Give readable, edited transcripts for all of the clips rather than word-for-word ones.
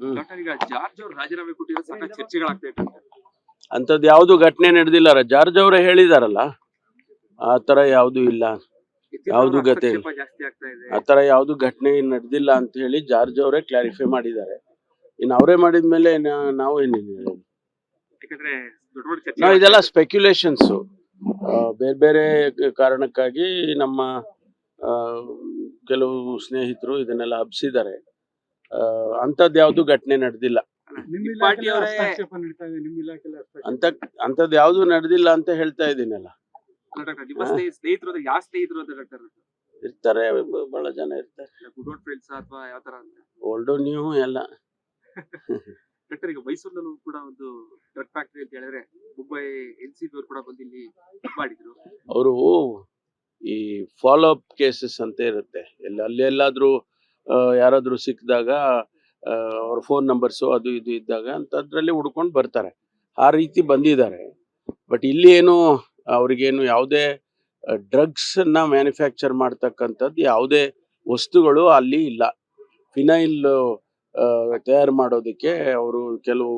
ಹ್ಮ್. Doctor ಈಗ George ಅವರು ರಾಜೀನಾಮೆ ಕೊಟ್ಟಿರೋ ಸಾಕಷ್ಟು ಚರ್ಚೆಗಳಾಗ್ತಾ ಇದೆ. ಅಂಥದ್ದು ಯಾವುದು ಘಟನೆ ನಡೆದಿಲ್ಲ. ಜಾರ್ಜ್ ಅವರೇ ಹೇಳಿದಾರಲ್ಲ, ಆ ಥರ ಯಾವುದು ಇಲ್ಲ, ಯಾವುದು ಗತಿ ಹಸ್ತಕ್ಷೇಪ ಜಾಸ್ತಿ ಆಗ್ತಾ ಇದೆ. ಆ ಥರ ಯಾವುದು ಘಟನೆ ನಡೆದಿಲ್ಲ ಅಂತ ಹೇಳಿ ಜಾರ್ಜ್ ಅವರೇ ಕ್ಲಾರಿಫೈ ಮಾಡಿದ್ದಾರೆ. ಇನ್ನು ಅವರೇ ಮಾಡಿದ್ಮೇಲೆ ನಾವು ಏನೇನು ಹೇಳೋದು? ಯಾಕಂದ್ರೆ ದೊಡ್ಡ ದೊಡ್ಡ ಚರ್ಚೆ ನಾವು ಇದೆಲ್ಲ ಸ್ಪೆಕ್ಯುಲೇಷನ್ಸು, ಬೇರೆ ಬೇರೆ ಕಾರಣಕ್ಕಾಗಿ ನಮ್ಮ ಕೆಲವು ಸ್ನೇಹಿತರು ಇದನ್ನೆಲ್ಲ ಹಬ್ಸಿದ್ದಾರೆ. ಅಂಥದ್ದು ಯಾವುದು ಘಟನೆ ನಡೆದಿಲ್ಲ. ಅಂಥದ್ದು ಯಾವುದು ನಡೆದಿಲ್ಲ ಅಂತ ಹೇಳ್ತಾ ಇದ್ದೀನಲ್ಲ. ನಿಮ್ಮ ಸ್ನೇಹಿತರು ಯಾವ ಸ್ನೇಹಿತರು ಅಂತ ಡಾಕ್ಟರ್ ಇರ್ತಾರೆ, ಬಹಳ ಜನ ಇರ್ತಾರೆ. ಗುಡ್ ಫ್ರೆಂಡ್ಸ್ ಅಥವಾ ಯಾವ ತರ ಅಂತ? ಓಲ್ಡ್ ನ್ಯೂ ಎಲ್ಲ. ಡಾಕ್ಟರ್ ಈಗ ಮೈಸೂರಿನಲ್ಲೂ ಕೂಡ ಒಂದು ಡ್ರಗ್ ಫ್ಯಾಕ್ಟರಿ ಅಂತ ಹೇಳಿದ್ರೆ ಮುಂಬೈ NCB ಅವರು ಕೂಡ ಬಂದು ಇಲ್ಲಿ ಮಾಡಿದ್ರು. ಅವರು ಈ ಫಾಲೋ ಅಪ್ ಕೇಸಸ್ ಅಂತ ಇರುತ್ತೆ, ಅಲ್ಲಿ ಎಲ್ಲಾದ್ರೂ ಯಾರಾದ್ರೂ ಸಿಕ್ಕಿದಾಗ ಅವ್ರ ಫೋನ್ ನಂಬರ್ಸು ಅದು ಇದು ಇದ್ದಾಗ ಅಂತದ್ರಲ್ಲಿ ಹುಡ್ಕೊಂಡು ಬರ್ತಾರೆ. ಆ ರೀತಿ ಬಂದಿದ್ದಾರೆ. ಬಟ್ ಇಲ್ಲಿ ಏನು ಅವ್ರಿಗೇನು ಯಾವುದೇ ಡ್ರಗ್ಸನ್ನ ಮ್ಯಾನುಫ್ಯಾಕ್ಚರ್ ಮಾಡ್ತಕ್ಕಂಥದ್ದು ಯಾವುದೇ ವಸ್ತುಗಳು ಅಲ್ಲಿ ಇಲ್ಲ. ಫಿನೈಲ್ ತಯಾರು ಮಾಡೋದಕ್ಕೆ ಅವರು ಕೆಲವು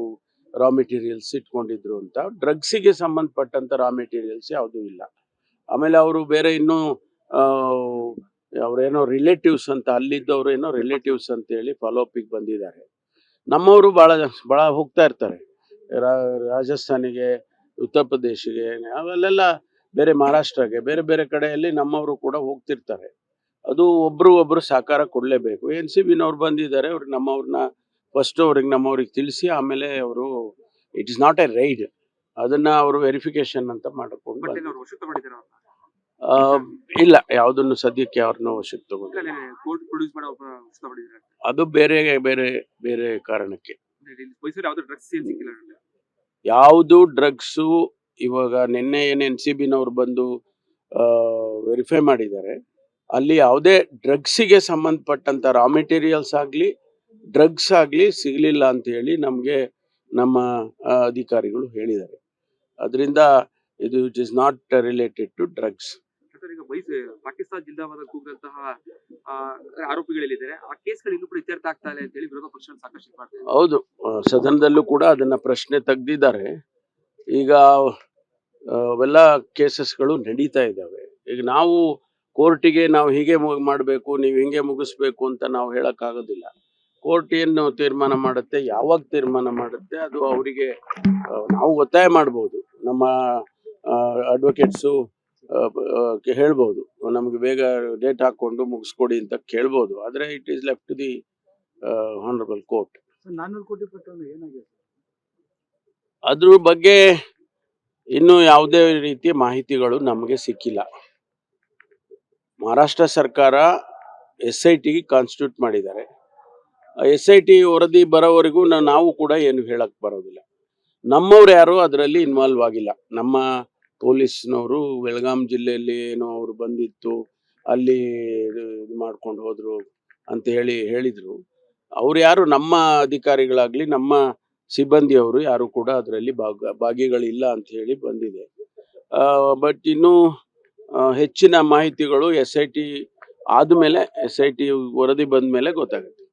ರಾ ಮೆಟೀರಿಯಲ್ಸ್ ಇಟ್ಕೊಂಡಿದ್ರು ಅಂತ. ಡ್ರಗ್ಸಿಗೆ ಸಂಬಂಧಪಟ್ಟಂಥ ರಾ ಮೆಟೀರಿಯಲ್ಸ್ ಯಾವುದೂ ಇಲ್ಲ. ಆಮೇಲೆ ಅವರು ಬೇರೆ ಇನ್ನೂ ಅವರೇನೋ ರಿಲೇಟಿವ್ಸ್ ಅಂತ, ಅಲ್ಲಿದ್ದವರು ಏನೋ ರಿಲೇಟಿವ್ಸ್ ಅಂತ ಹೇಳಿ ಫಾಲೋಅಪಿಗೆ ಬಂದಿದ್ದಾರೆ. ನಮ್ಮವರು ಭಾಳ ಹೋಗ್ತಾ ಇರ್ತಾರೆ ರಾಜಸ್ಥಾನಿಗೆ, ಉತ್ತರ ಪ್ರದೇಶಿಗೆ, ಅವೆಲ್ಲ ಬೇರೆ ಮಹಾರಾಷ್ಟ್ರಗೆ, ಬೇರೆ ಬೇರೆ ಕಡೆಯಲ್ಲಿ ನಮ್ಮವರು ಕೂಡ ಹೋಗ್ತಿರ್ತಾರೆ. ಅದು ಒಬ್ರು ಸಹಕಾರ ಕೊಡಲೇಬೇಕು. NCBನವ್ರು ಬಂದಿದ್ದಾರೆ, ಅವ್ರಿಗೆ ನಮ್ಮವ್ರನ್ನ ಫಸ್ಟ್ ನಮ್ಮವ್ರಿಗೆ ತಿಳಿಸಿ ಆಮೇಲೆ ಅವರು it is not a raid, ಅದನ್ನ ಅವರು ವೆರಿಫಿಕೇಶನ್ ಅಂತ ಮಾಡಿಕೊಂಡು ಇಲ್ಲ, ಯಾವುದನ್ನು ಸದ್ಯಕ್ಕೆ ಅವ್ರನ್ನ ವಶಕ್ಕೆ ತಗೊಂಡು ಅದು ಬೇರೆ ಬೇರೆ ಬೇರೆ ಕಾರಣಕ್ಕೆ. ಯಾವುದು ಡ್ರಗ್ಸು ಇವಾಗ ನಿನ್ನೆ ಏನು NCBನವ್ರು ಬಂದು ವೆರಿಫೈ ಮಾಡಿದ್ದಾರೆ, ಅಲ್ಲಿ ಯಾವುದೇ ಡ್ರಗ್ಸಿಗೆ ಸಂಬಂಧಪಟ್ಟಂತ ರಾ ಮೆಟೀರಿಯಲ್ಸ್ ಆಗಲಿ ಡ್ರಗ್ಸ್ ಆಗಲಿ ಸಿಗಲಿಲ್ಲ ಅಂತ ಹೇಳಿ ನಮಗೆ ನಮ್ಮ ಅಧಿಕಾರಿಗಳು ಹೇಳಿದ್ದಾರೆ. ಅದರಿಂದ ಇದು it is not related to drugs. ಈಗ ಪಾಕಿಸ್ತಾನ ಜಿಂದಾಬಾದ್ ಕೂಗಂತಹ ಆರೋಪಿಗಳಿದ್ದಾರೆ, ಆ ಕೇಸ್ಗಳು ಇನ್ನೂ ಕೂಡ ಇತ್ಯರ್ಥ ಆಗ್ತಾ ಇಲ್ಲ ಅಂತ ಹೇಳಿ ವಿರೋಧ ಪಕ್ಷ ಸಾಕಷ್ಟು ಮಾಡ್ತಾರೆ. ಹೌದು, ಸದನದಲ್ಲೂ ಕೂಡ ಅದನ್ನ ಪ್ರಶ್ನೆ ತೆಗ್ದಿದ್ದಾರೆ. ಈಗ ಅವೆಲ್ಲ ಕೇಸಸ್ಗಳು ನಡೀತಾ ಇದ್ದಾವೆ. ಈಗ ನಾವು ಕೋರ್ಟಿಗೆ ನಾವು ಹೀಗೆ ಮಾಡಬೇಕು, ನೀವು ಹಿಂಗೆ ಮುಗಿಸ್ಬೇಕು ಅಂತ ನಾವು ಹೇಳಕ್ಕಾಗೋದಿಲ್ಲ. ಕೋರ್ಟ್ ಏನು ತೀರ್ಮಾನ ಮಾಡುತ್ತೆ, ಯಾವಾಗ ತೀರ್ಮಾನ ಮಾಡುತ್ತೆ, ಅದು ಅವರಿಗೆ ನಾವು ಒತ್ತಾಯ ಮಾಡ್ಬೋದು. ನಮ್ಮ ಅಡ್ವೊಕೇಟ್ಸು ಹೇಳ್ಬೋದು, ನಮಗೆ ಬೇಗ ಡೇಟ್ ಹಾಕೊಂಡು ಮುಗಿಸ್ಕೊಡಿ ಅಂತ ಕೇಳ್ಬೋದು. ಆದರೆ it is left to the honourable court. 400 ಕೋಟಿ ಏನಾಗಿದೆ ಅದ್ರ ಬಗ್ಗೆ ಇನ್ನೂ ಯಾವುದೇ ರೀತಿಯ ಮಾಹಿತಿಗಳು ನಮಗೆ ಸಿಕ್ಕಿಲ್ಲ. ಮಹಾರಾಷ್ಟ್ರ ಸರ್ಕಾರ SIT ಕಾನ್ಸ್ಟಿಟ್ಯೂಟ್ ಮಾಡಿದ್ದಾರೆ. SIT ವರದಿ ಬರೋವರೆಗೂ ನಾವು ಕೂಡ ಏನು ಹೇಳಕ್ ಬರೋದಿಲ್ಲ. ನಮ್ಮವ್ರು ಯಾರು ಅದರಲ್ಲಿ ಇನ್ವಾಲ್ವ್ ಆಗಿಲ್ಲ. ನಮ್ಮ ಪೊಲೀಸ್ನವರು ಬೆಳಗಾಂ ಜಿಲ್ಲೆಯಲ್ಲಿ ಏನೋ ಅವರು ಬಂದಿತ್ತು, ಅಲ್ಲಿ ಇದು ಮಾಡ್ಕೊಂಡು ಹೋದ್ರು ಅಂತ ಹೇಳಿದ್ರು. ಅವ್ರು ಯಾರು ನಮ್ಮ ಅಧಿಕಾರಿಗಳಾಗ್ಲಿ ನಮ್ಮ ಸಿಬ್ಬಂದಿಯವರು ಯಾರು ಕೂಡ ಅದರಲ್ಲಿ ಭಾಗಿಗಳಿಲ್ಲ ಅಂತ ಹೇಳಿ ಬಂದಿದೆ. ಬಟ್ ಇನ್ನೂ ಹೆಚ್ಚಿನ ಮಾಹಿತಿಗಳು SIT ಆದ್ಮೇಲೆ, SIT ವರದಿ ಬಂದ ಮೇಲೆ ಗೊತ್ತಾಗುತ್ತೆ.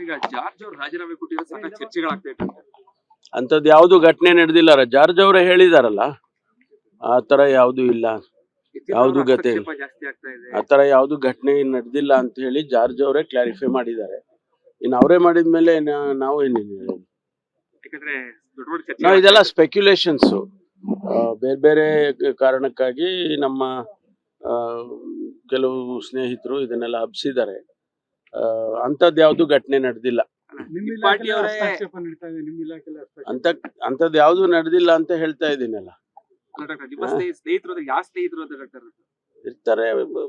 ಈಗ ಜಾರ್ಜ್ ಅವರು ರಾಜೀನಾಮೆ ಕೊಟ್ಟಿರೋ ಸಾಕಷ್ಟು ಚರ್ಚೆಗಳಾಗ್ತಾ ಇದೆ. ಅಂಥದ್ದು ಯಾವುದು ಘಟನೆ ನಡೆದಿಲ್ಲ. ಜಾರ್ಜ್ ಅವರೇ ಹೇಳಿದಾರಲ್ಲ, ಆ ಥರ ಯಾವುದು ಇಲ್ಲ, ಯಾವುದು ಗತಿ ಜಾಸ್ತಿ ಆಗ್ತಾ ಇದೆ, ಆ ಥರ ಯಾವುದು ಘಟನೆ ನಡೆದಿಲ್ಲ ಅಂತ ಹೇಳಿ ಜಾರ್ಜ್ ಅವರೇ ಕ್ಲಾರಿಫೈ ಮಾಡಿದ್ದಾರೆ. ಇನ್ನು ಅವರೇ ಮಾಡಿದ್ಮೇಲೆ ನಾವು ಏನೇನು ಹೇಳೋದು? ಯಾಕಂದ್ರೆ ದೊಡ್ಡ ದೊಡ್ಡ ಚರ್ಚೆ ನಾವು ಇದೆಲ್ಲ ಸ್ಪೆಕ್ಯುಲೇಷನ್ಸು, ಬೇರೆ ಬೇರೆ ಕಾರಣಕ್ಕಾಗಿ ನಮ್ಮ ಕೆಲವು ಸ್ನೇಹಿತರು ಇದನ್ನೆಲ್ಲ ಹಬ್ಸಿದ್ದಾರೆ. ಅಂಥದ್ದು ಯಾವುದು ಘಟನೆ ನಡೆದಿಲ್ಲ. ಅಂಥದ್ದು ಯಾವುದು ನಡೆದಿಲ್ಲ ಅಂತ ಹೇಳ್ತಾ ಇದ್ದೀನಲ್ಲ. ನಿಮ್ಮ ಸ್ನೇಹಿತರು ಯಾವ ಸ್ನೇಹಿತರು ಅಂತ ಡಾಕ್ಟರ್ ಇರ್ತಾರೆ,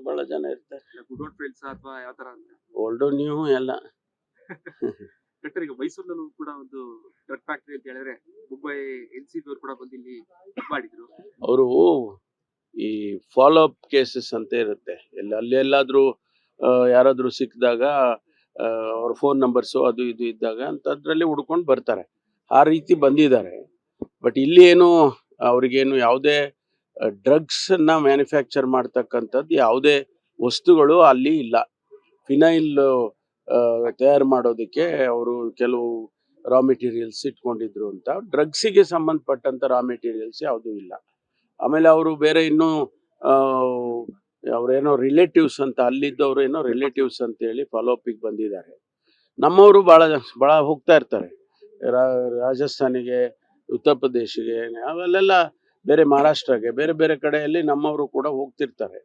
ಬಹಳ ಜನ ಇರ್ತಾರೆ. ಗುಡ್ ಫ್ರೆಂಡ್ಸ್ ಅಥವಾ ಯಾವ ತರ ಅಂತ? ಓಲ್ಡ್ ನ್ಯೂ ಎಲ್ಲ. ಡಾಕ್ಟರ್ ಈಗ ಮೈಸೂರಿನಲ್ಲೂ ಕೂಡ ಒಂದು ಡ್ರಗ್ ಫ್ಯಾಕ್ಟರಿ ಅಂತ ಹೇಳಿದ್ರೆ ಮುಂಬೈ NCB ಅವರು ಕೂಡ ಬಂದು ಇಲ್ಲಿ ಮಾಡಿದ್ರು. ಅವರು ಈ ಫಾಲೋ ಅಪ್ ಕೇಸಸ್ ಅಂತ ಇರುತ್ತೆ, ಅಲ್ಲಿ ಎಲ್ಲಾದ್ರೂ ಯಾರಾದ್ರೂ ಸಿಕ್ಕಿದಾಗ ಅವ್ರ ಫೋನ್ ನಂಬರ್ಸು ಅದು ಇದು ಇದ್ದಾಗ ಅಂತದ್ರಲ್ಲಿ ಹುಡ್ಕೊಂಡು ಬರ್ತಾರೆ. ಆ ರೀತಿ ಬಂದಿದ್ದಾರೆ. ಬಟ್ ಇಲ್ಲಿ ಏನು ಅವ್ರಿಗೇನು ಯಾವುದೇ ಡ್ರಗ್ಸನ್ನ ಮ್ಯಾನುಫ್ಯಾಕ್ಚರ್ ಮಾಡ್ತಕ್ಕಂಥದ್ದು ಯಾವುದೇ ವಸ್ತುಗಳು ಅಲ್ಲಿ ಇಲ್ಲ. ಫಿನೈಲ್ ತಯಾರು ಮಾಡೋದಕ್ಕೆ ಅವರು ಕೆಲವು ರಾ ಮೆಟೀರಿಯಲ್ಸ್ ಇಟ್ಕೊಂಡಿದ್ರು ಅಂತ. ಡ್ರಗ್ಸಿಗೆ ಸಂಬಂಧಪಟ್ಟಂತ ರಾ ಮೆಟೀರಿಯಲ್ಸ್ ಯಾವುದೂ ಇಲ್ಲ. ಆಮೇಲೆ ಅವರು ಬೇರೆ ಇನ್ನೂ ಅವರೇನೋ ರಿಲೇಟಿವ್ಸ್ ಅಂತ, ಅಲ್ಲಿದ್ದವರು ಏನೋ ರಿಲೇಟಿವ್ಸ್ ಅಂತ ಹೇಳಿ ಫಾಲೋ ಅಪ್ಪಿಗೆ ಬಂದಿದ್ದಾರೆ. ನಮ್ಮವರು ಭಾಳ ಹೋಗ್ತಾ ಇರ್ತಾರೆ ರಾಜಸ್ಥಾನಿಗೆ, ಉತ್ತರ ಪ್ರದೇಶಿಗೆ, ಅವೆಲ್ಲ ಬೇರೆ ಮಹಾರಾಷ್ಟ್ರಗೆ, ಬೇರೆ ಬೇರೆ ಕಡೆಯಲ್ಲಿ ನಮ್ಮವರು ಕೂಡ ಹೋಗ್ತಿರ್ತಾರೆ.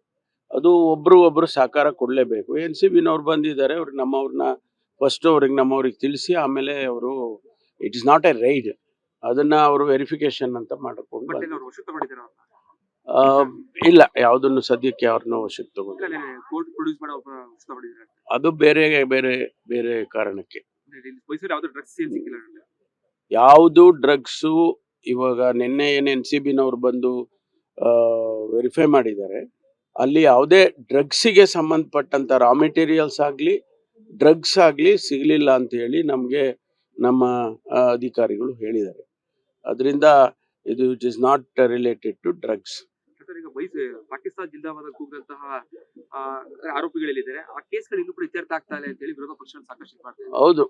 ಅದು ಒಬ್ರು ಸಹಕಾರ ಕೊಡಲೇಬೇಕು. NCBನವ್ರು ಬಂದಿದ್ದಾರೆ, ಅವ್ರಿಗೆ ನಮ್ಮವ್ರನ್ನ ಫಸ್ಟ್ ನಮ್ಮವ್ರಿಗೆ ತಿಳಿಸಿ ಆಮೇಲೆ ಅವರು it is not a raid, ಅದನ್ನ ಅವರು ವೆರಿಫಿಕೇಶನ್ ಅಂತ ಮಾಡಿಕೊಂಡು ಬಟ್ ಅವ್ರು ವಶಕ್ಕೆ ತಗೊಂಡಿದ್ದಾರೆ ಇಲ್ಲ, ಯಾವುದನ್ನು ಸದ್ಯಕ್ಕೆ ಅವ್ರನ್ನ ವಶಕ್ಕೆ ತಗೊಂಡು ಕೋರ್ಟ್ ಪ್ರೊಡ್ಯೂಸ್ ಮಾಡೋ ವಶ ತಗೊಂಡಿದ್ದಾರೆ. ಅದು ಬೇರೆ ಬೇರೆ ಬೇರೆ ಕಾರಣಕ್ಕೆ. ಮೈಸೂರು ಯಾವ್ದು ಡ್ರಗ್ಸ್ ಏನ್ ಸಿಕ್ಕಿಲ್ಲ ನನಗೆ. ಯಾವುದು ಡ್ರಗ್ಸು ಇವಾಗ ನಿನ್ನೆ ಏನು NCBನವ್ರು ಬಂದು ವೆರಿಫೈ ಮಾಡಿದ್ದಾರೆ, ಅಲ್ಲಿ ಯಾವುದೇ ಡ್ರಗ್ಸಿಗೆ ಸಂಬಂಧಪಟ್ಟಂತ ರಾ ಮೆಟೀರಿಯಲ್ಸ್ ಆಗಲಿ ಡ್ರಗ್ಸ್ ಆಗಲಿ ಸಿಗಲಿಲ್ಲ ಅಂತ ಹೇಳಿ ನಮಗೆ ನಮ್ಮ ಅಧಿಕಾರಿಗಳು ಹೇಳಿದ್ದಾರೆ. ಅದರಿಂದ ಇದು it is not related to drugs. Sir, ಈಗ ಪಾಕಿಸ್ತಾನ ಜಿಂದಾಬಾದ್ ಕೂಗಂತಹ ಆರೋಪಿಗಳಿದ್ದಾರೆ, ಆ ಕೇಸ್ಗಳು ಇನ್ನೂ ಕೂಡ ಇತ್ಯರ್ಥ ಆಗ್ತಾ ಇಲ್ಲ ಅಂತ ಹೇಳಿ ವಿರೋಧ ಪಕ್ಷ ಸಾಕಷ್ಟು ಇದು ಮಾಡ್ತಾ ಇದೆ. ಹೌದು,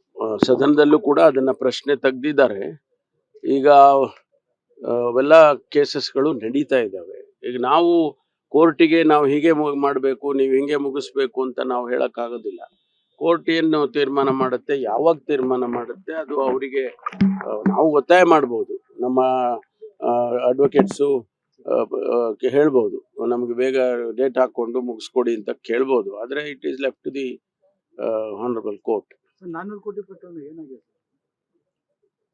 ಸದನದಲ್ಲೂ ಕೂಡ ಅದನ್ನ ಪ್ರಶ್ನೆ ತೆಗ್ದಿದ್ದಾರೆ. ಈಗ ಅವೆಲ್ಲ ಕೇಸಸ್ಗಳು ನಡೀತಾ ಇದ್ದಾವೆ. ಈಗ ನಾವು ಕೋರ್ಟಿಗೆ ನಾವು ಹೀಗೆ ಮಾಡಬೇಕು, ನೀವು ಹಿಂಗೆ ಮುಗಿಸ್ಬೇಕು ಅಂತ ನಾವು ಹೇಳಕ್ಕಾಗೋದಿಲ್ಲ. ಕೋರ್ಟ್ ಏನು ತೀರ್ಮಾನ ಮಾಡುತ್ತೆ, ಯಾವಾಗ ತೀರ್ಮಾನ ಮಾಡುತ್ತೆ, ಅದು ಅವರಿಗೆ ನಾವು ಒತ್ತಾಯ ಮಾಡ್ಬೋದು. ನಮ್ಮ ಅಡ್ವೊಕೇಟ್ಸು ಹೇಳ್ಬೋದು, ನಮಗೆ ಬೇಗ ಡೇಟ್ ಹಾಕೊಂಡು ಮುಗಿಸ್ಕೊಡಿ ಅಂತ ಕೇಳ್ಬೋದು. ಆದರೆ it is left to the honourable court. 400 ಕೋಟಿ ಪ್ರಕರಣ ಏನಾಗಿದೆ?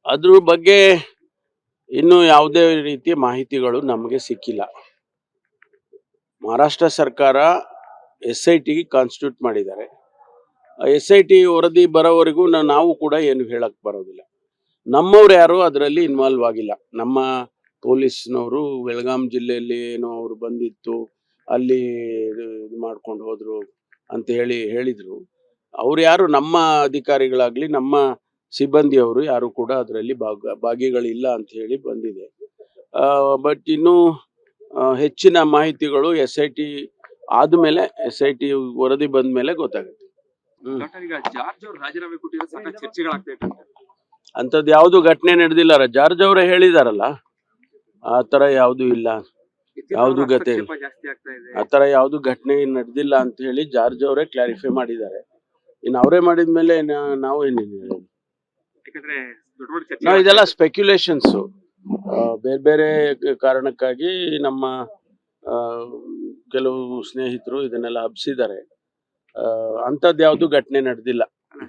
ಅದ್ರ ಬಗ್ಗೆ ಇನ್ನೂ ಯಾವುದೇ ರೀತಿಯ ಮಾಹಿತಿಗಳು ನಮಗೆ ಸಿಕ್ಕಿಲ್ಲ. ಮಹಾರಾಷ್ಟ್ರ ಸರ್ಕಾರ SIT ಕಾನ್ಸ್ಟಿಟ್ಯೂಟ್ ಮಾಡಿದ್ದಾರೆ. SIT ವರದಿ ಬರೋವರೆಗೂ ನಾವು ಕೂಡ ಏನು ಹೇಳಕ್ ಬರೋದಿಲ್ಲ. ನಮ್ಮವ್ರು ಯಾರು ಅದರಲ್ಲಿ ಇನ್ವಾಲ್ವ್ ಆಗಿಲ್ಲ. ನಮ್ಮ ಪೊಲೀಸ್ನವರು ಬೆಳಗಾಂ ಜಿಲ್ಲೆಯಲ್ಲಿ ಏನೋ ಅವರು ಬಂದಿತ್ತು, ಅಲ್ಲಿ ಇದು ಮಾಡ್ಕೊಂಡು ಹೋದ್ರು ಅಂತ ಹೇಳಿದ್ರು. ಅವ್ರು ಯಾರು ನಮ್ಮ ಅಧಿಕಾರಿಗಳಾಗ್ಲಿ ನಮ್ಮ ಸಿಬ್ಬಂದಿಯವರು ಯಾರು ಕೂಡ ಅದರಲ್ಲಿ ಭಾಗಿಗಳಿಲ್ಲ ಅಂತ ಹೇಳಿ ಬಂದಿದೆ. ಬಟ್ ಇನ್ನೂ ಹೆಚ್ಚಿನ ಮಾಹಿತಿಗಳು SIT ಆದ್ಮೇಲೆ, SIT ವರದಿ ಬಂದ ಮೇಲೆ ಗೊತ್ತಾಗುತ್ತೆ. ಡಾಕ್ಟರ್, ಈಗ ಜಾರ್ಜ್ ಅವರು ರಾಜೀನಾಮೆ ಕೊಟ್ಟಿರೋ ಸಾಕಷ್ಟು ಚರ್ಚೆಗಳಾಗ್ತಾ ಇದೆ. ಅಂಥದ್ದು ಯಾವುದು ಘಟನೆ ನಡೆದಿಲ್ಲ. ಜಾರ್ಜ್ ಅವರೇ ಹೇಳಿದಾರಲ್ಲ, ಆ ಥರ ಯಾವುದು ಇಲ್ಲ, ಯಾವುದು ಗತೆ ಜಾಸ್ತಿ ಆಗ್ತಾ ಇದೆ, ಆ ಥರ ಯಾವುದು ಘಟನೆ ನಡೆದಿಲ್ಲ ಅಂತ ಹೇಳಿ ಜಾರ್ಜ್ ಅವರೇ ಕ್ಲಾರಿಫೈ ಮಾಡಿದ್ದಾರೆ. ಇನ್ನು ಅವರೇ ಮಾಡಿದ್ಮೇಲೆ ನಾವು ಏನೇನು ಹೇಳೋದು? ಯಾಕಂದ್ರೆ ದೊಡ್ಡ ದೊಡ್ಡ ಚರ್ಚೆ ನಾವು ಇದೆಲ್ಲ ಸ್ಪೆಕ್ಯುಲೇಷನ್ಸು, ಬೇರೆ ಬೇರೆ ಕಾರಣಕ್ಕಾಗಿ ನಮ್ಮ ಕೆಲವು ಸ್ನೇಹಿತರು ಇದನ್ನೆಲ್ಲ ಹಬ್ಸಿದ್ದಾರೆ. ಅಂಥದ್ದು ಯಾವುದು ಘಟನೆ ನಡೆದಿಲ್ಲ.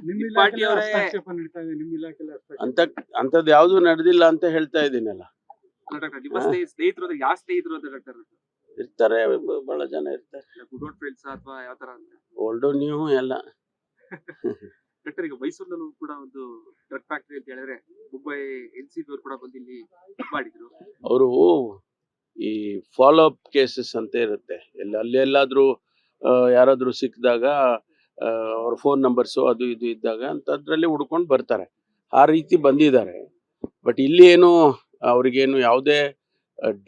ನಿಮ್ಮ ಪಾರ್ಟಿ ಇಲಾಖೆಯಲ್ಲಿ ಅವರೇ ಹಸ್ತಕ್ಷೇಪ ನಡೀತಾ ಇದೆ, ನಿಮ್ಮ ಇಲಾಖೆಯಲ್ಲಿ ಹಸ್ತಕ್ಷೇಪ. ಅಂಥದ್ದು ಯಾವುದು ನಡೆದಿಲ್ಲ ಅಂತ ಹೇಳ್ತಾ ಇದ್ದೀನಲ್ಲ. ಡಾಕ್ಟರ್, ನಿಮ್ಮ ಸ್ನೇಹಿತರು ಯಾವ ಸ್ನೇಹಿತರು ಅಂತ ಡಾಕ್ಟರ್ ಇರ್ತಾರೆ, ಬಹಳ ಜನ ಇರ್ತಾರೆ, ಗುಡ್ ಫ್ರೆಂಡ್ಸ್ ಅಥವಾ ಯಾವ ತರ ಅಂತ? ಓಲ್ಡು ನ್ಯೂ ಎಲ್ಲ. ಡಾಕ್ಟರ್, ಈಗ ಮೈಸೂರಿನಲ್ಲೂ ಕೂಡ ಒಂದು ಡ್ರಗ್ ಫ್ಯಾಕ್ಟರಿ ಅಂತ ಹೇಳಿದ್ರೆ ಮುಂಬೈ NCB ಅವರು ಕೂಡ ಬಂದು ಇಲ್ಲಿ ಮಾಡಿದ್ರು. ಅವರು ಈ ಫಾಲೋ ಅಪ್ ಕೇಸಸ್ ಅಂತ ಇರುತ್ತೆ, ಎಲ್ಲಾದ್ರೂ ಯಾರಾದ್ರೂ ಸಿಕ್ಕಿದಾಗ ಅವ್ರ ಫೋನ್ ನಂಬರ್ಸು ಅದು ಇದು ಇದ್ದಾಗ ಅಂತದ್ರಲ್ಲಿ ಹುಡ್ಕೊಂಡು ಬರ್ತಾರೆ. ಆ ರೀತಿ ಬಂದಿದ್ದಾರೆ. ಬಟ್ ಇಲ್ಲಿ ಏನು ಅವ್ರಿಗೇನು ಯಾವುದೇ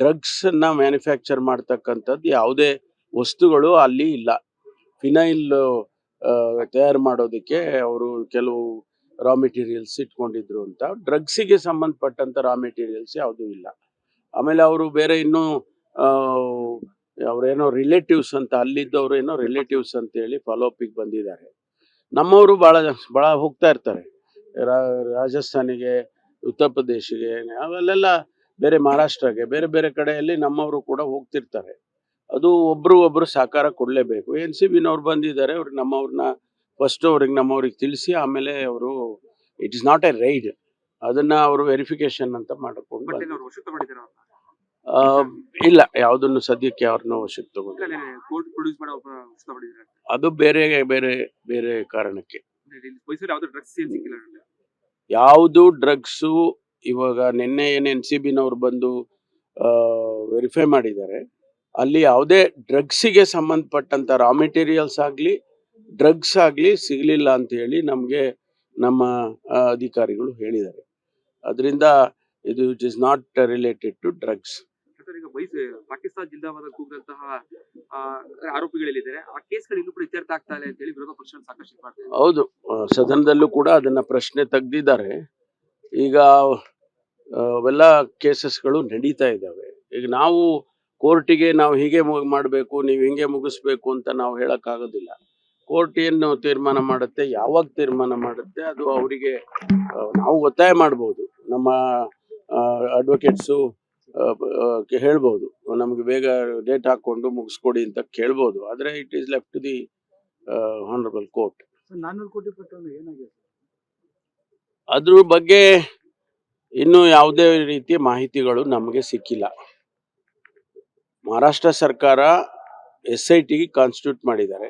ಡ್ರಗ್ಸನ್ನ ಮ್ಯಾನುಫ್ಯಾಕ್ಚರ್ ಮಾಡ್ತಕ್ಕಂಥದ್ದು ಯಾವುದೇ ವಸ್ತುಗಳು ಅಲ್ಲಿ ಇಲ್ಲ. ಫಿನೈಲ್ ತಯಾರು ಮಾಡೋದಕ್ಕೆ ಅವರು ಕೆಲವು ರಾ ಮೆಟೀರಿಯಲ್ಸ್ ಇಟ್ಕೊಂಡಿದ್ರು ಅಂತ. ಡ್ರಗ್ಸಿಗೆ ಸಂಬಂಧಪಟ್ಟಂತ ರಾ ಮೆಟೀರಿಯಲ್ಸ್ ಯಾವುದೂ ಇಲ್ಲ. ಆಮೇಲೆ ಅವರು ಬೇರೆ ಇನ್ನೂ ಅವರೇನೋ ರಿಲೇಟಿವ್ಸ್ ಅಂತ, ಅಲ್ಲಿದ್ದವರು ಏನೋ ರಿಲೇಟಿವ್ಸ್ ಅಂತ ಹೇಳಿ ಫಾಲೋ ಅಪ್ಪಿಗೆ ಬಂದಿದ್ದಾರೆ. ನಮ್ಮವರು ಭಾಳ ಹೋಗ್ತಾ ಇರ್ತಾರೆ ರಾಜಸ್ಥಾನಿಗೆ, ಉತ್ತರ ಪ್ರದೇಶಿಗೆ, ಅವೆಲ್ಲ ಬೇರೆ ಮಹಾರಾಷ್ಟ್ರಗೆ, ಬೇರೆ ಬೇರೆ ಕಡೆಯಲ್ಲಿ ನಮ್ಮವರು ಕೂಡ ಹೋಗ್ತಿರ್ತಾರೆ. ಅದು ಒಬ್ರು ಸಹಕಾರ ಕೊಡಲೇಬೇಕು. NCBನವ್ರು ಬಂದಿದ್ದಾರೆ, ಅವ್ರಿಗೆ ನಮ್ಮವ್ರನ್ನ ಫಸ್ಟ್ ನಮ್ಮವ್ರಿಗೆ ತಿಳಿಸಿ ಆಮೇಲೆ ಅವರು it is not a raid, ಅದನ್ನ ಅವರು ವೆರಿಫಿಕೇಶನ್ ಅಂತ ಮಾಡಿಕೊಂಡು ಬಟ್ ಅವ್ರು ವಶಕ್ಕೆ ತಗೊಂಡಿದ್ದಾರೆ ಇಲ್ಲ, ಯಾವುದನ್ನು ಸದ್ಯಕ್ಕೆ ಅವ್ರನ್ನ ವಶಕ್ಕೆ ತಗೊಂಡು ಕೋರ್ಟ್ ಪ್ರೊಡ್ಯೂಸ್ ಮಾಡೋ ವಶ ತಗೊಂಡಿದ್ದಾರೆ. ಅದು ಬೇರೆ ಬೇರೆ ಬೇರೆ ಕಾರಣಕ್ಕೆ. ಮೈಸೂರು ಯಾವ್ದು ಡ್ರಗ್ಸ್ ಏನ್ ಸಿಕ್ಕಿಲ್ಲ ನನಗೆ. ಯಾವುದು ಡ್ರಗ್ಸು ಇವಾಗ ನಿನ್ನೆ ಏನು NCBನವ್ರು ಬಂದು ವೆರಿಫೈ ಮಾಡಿದ್ದಾರೆ, ಅಲ್ಲಿ ಯಾವುದೇ ಡ್ರಗ್ಸಿಗೆ ಸಂಬಂಧಪಟ್ಟಂತ ರಾ ಮೆಟೀರಿಯಲ್ಸ್ ಆಗಲಿ ಡ್ರಗ್ಸ್ ಆಗಲಿ ಸಿಗಲಿಲ್ಲ ಅಂತ ಹೇಳಿ ನಮಗೆ ನಮ್ಮ ಅಧಿಕಾರಿಗಳು ಹೇಳಿದ್ದಾರೆ. ಅದರಿಂದ ಇದು it is not related to drugs. ಈಗ ಪಾಕಿಸ್ತಾನ ಜಿಂದಾಬಾದ್ ಕೂಗಿದಂತಹ ಆರೋಪಿಗಳಿದ್ದಾರೆ. ಆ ಕೇಸ್ಗಳು ಇನ್ನೂ ಕೂಡ ಇತ್ಯರ್ಥ ಆಗ್ತಾ ಇಲ್ಲ ಅಂತ ಹೇಳಿ ವಿರೋಧ ಪಕ್ಷಗಳು ಸಾಕಷ್ಟು ಇದು ಮಾಡ್ತಾ ಇದೆ. ಹೌದು, ಸದನದಲ್ಲೂ ಕೂಡ ಅದನ್ನ ಪ್ರಶ್ನೆ ತೆಗ್ದಿದ್ದಾರೆ. ಈಗ ಅವೆಲ್ಲ ಕೇಸಸ್ಗಳು ನಡೀತಾ ಇದ್ದಾವೆ. ಈಗ ನಾವು ಕೋರ್ಟಿಗೆ ನಾವು ಹೀಗೆ ಮಾಡಬೇಕು, ನೀವು ಹಿಂಗೆ ಮುಗಿಸ್ಬೇಕು ಅಂತ ನಾವು ಹೇಳಕ್ಕಾಗೋದಿಲ್ಲ. ಕೋರ್ಟ್ ಏನು ತೀರ್ಮಾನ ಮಾಡುತ್ತೆ, ಯಾವಾಗ ತೀರ್ಮಾನ ಮಾಡುತ್ತೆ, ಅದು ಅವರಿಗೆ ನಾವು ಒತ್ತಾಯ ಮಾಡ್ಬೋದು. ನಮ್ಮ ಅಡ್ವೊಕೇಟ್ಸು ಹೇಳ್ಬೋದು, ನಮಗೆ ಬೇಗ ಡೇಟ್ ಹಾಕೊಂಡು ಮುಗಿಸ್ಕೊಡಿ ಅಂತ ಕೇಳ್ಬೋದು. ಆದರೆ it is left to the honourable court. 400 ಕೋಟಿ ಪ್ರಕರಣ ಏನಾಗಿದೆ ಸರ್? ಅದ್ರ ಬಗ್ಗೆ ಇನ್ನೂ ಯಾವುದೇ ರೀತಿಯ ಮಾಹಿತಿಗಳು ನಮಗೆ ಸಿಕ್ಕಿಲ್ಲ. ಮಹಾರಾಷ್ಟ್ರ ಸರ್ಕಾರ SIT ಕಾನ್ಸ್ಟಿಟ್ಯೂಟ್ ಮಾಡಿದ್ದಾರೆ.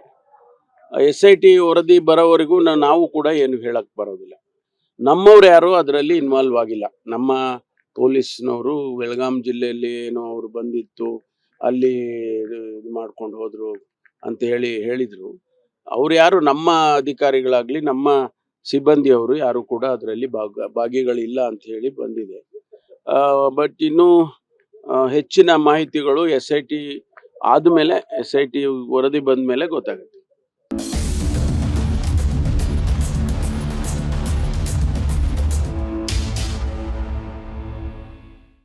SIT ವರದಿ ಬರೋವರೆಗೂ ನಾವು ಕೂಡ ಏನು ಹೇಳಕ್ ಬರೋದಿಲ್ಲ. ನಮ್ಮವ್ರು ಯಾರು ಅದರಲ್ಲಿ ಇನ್ವಾಲ್ವ್ ಆಗಿಲ್ಲ. ನಮ್ಮ ಪೊಲೀಸ್ನವರು ಬೆಳಗಾಂ ಜಿಲ್ಲೆಯಲ್ಲಿ ಏನೋ ಅವರು ಬಂದಿತ್ತು, ಅಲ್ಲಿ ಇದು ಮಾಡ್ಕೊಂಡು ಹೋದ್ರು ಅಂತ ಹೇಳಿದ್ರು. ಅವ್ರು ಯಾರು ನಮ್ಮ ಅಧಿಕಾರಿಗಳಾಗ್ಲಿ ನಮ್ಮ ಸಿಬ್ಬಂದಿಯವರು ಯಾರು ಕೂಡ ಅದರಲ್ಲಿ ಭಾಗಿಗಳಿಲ್ಲ ಅಂತ ಹೇಳಿ ಬಂದಿದೆ. ಬಟ್ ಇನ್ನೂ ಹೆಚ್ಚಿನ ಮಾಹಿತಿಗಳು SIT ಆದಮೇಲೆ, SIT ವರದಿ ಬಂದ ಮೇಲೆ ಗೊತ್ತಾಗುತ್ತೆ.